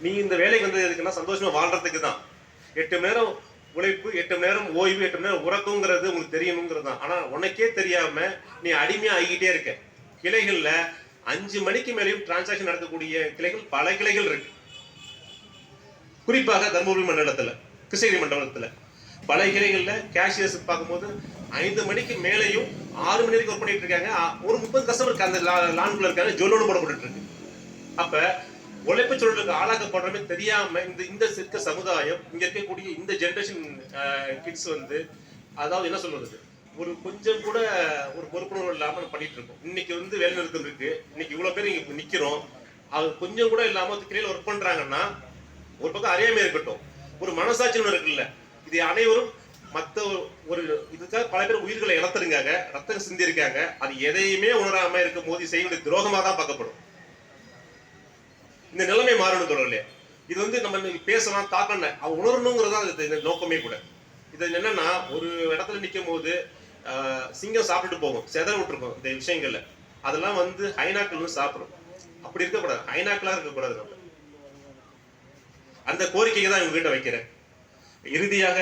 நீ இந்த வேலைக்கு வந்தது எதுக்குன்னா சந்தோஷமா வாழ்றதுக்கு தான். 8 மணி நேரம் உழைப்பு, 8 மணி நேரம் ஓய்வு, 8 மணி நேரம் உறக்கங்கிறது உங்களுக்கு தெரியணுங்கிறது தான். ஆனா உனக்கே தெரியாம நீ அடிமையா ஆகிக்கிட்டே இருக்க. கிளைகள்ல 5 மணிக்கு மேலேயும் டிரான்சாக்ஷன் நடக்கக்கூடிய கிளைகள் பல கிளைகள் இருக்கு. குறிப்பாக தர்மபுரி மண்டலத்துல, கிருஷ்ணகிரி மண்டலத்துல பல கிளைகள்ல கேஷியர்ஸ் பார்க்கும்போது 5 மணிக்கு மேலேயும் 6 மணி வரைக்கும் ஒர்க் பண்ணிட்டு இருக்காங்க. ஒரு 30 கஸ்டமருக்கு அந்த லான்குள்ள இருக்காங்க, ஜொல்லோன்னு போடப்பட்டு இருக்கு. அப்ப உழைப்பு சூழலுக்கு ஆளாக்கப்படுறமே தெரியாம இந்த இருக்க சமுதாயம், இங்க இருக்கக்கூடிய இந்த ஜெனரேஷன் கிட்ஸ் வந்து, அதாவது என்ன சொல்றது, ஒரு கொஞ்சம் கூட ஒரு பொறுப்புணர்வு இல்லாம பண்ணிட்டு இருக்கோம். இன்னைக்கு வந்து வேலை நிறுத்தம் இருக்கு, இன்னைக்கு இவ்வளவு பேர் இங்க நிக்கிறோம், அது கொஞ்சம் கூட இல்லாம கிளையில ஒர்க் பண்றாங்கன்னா ஒரு பக்கம் அறியாமை இருக்கட்டும், ஒரு மனசாட்சி ஒன்று இருக்குல்ல, இது அனைவரும் மற்ற ஒரு இதுக்காக பல பேர் உயிர்களை இழத்துருக்காங்க, ரத்தம் சிந்தி இருக்காங்க. அது எதையுமே உணராம இருக்கும் போது செய்யக்கூடிய துரோகமா தான் பார்க்கப்படும். இந்த நிலைமை மாறணும் தொடரலையே. இது வந்து நம்ம பேசலாம் தாக்கல அவன் உணரணுங்கிறதா இந்த நோக்கமே கூட. இது என்னன்னா, ஒரு இடத்துல நிற்கும் போது சிங்கம் சாப்பிட்டுட்டு போகும், செதற விட்டுருக்கும் இந்த விஷயங்கள்ல. அதெல்லாம் வந்து ஹைனாக்கள் வந்து சாப்பிடும். அப்படி இருக்கக்கூடாது, ஹைனாக்களா இருக்கக்கூடாது. நம்ம அந்த கோரிக்கையை தான் இவங்க கிட்ட வைக்கிறேன். இறுதியாக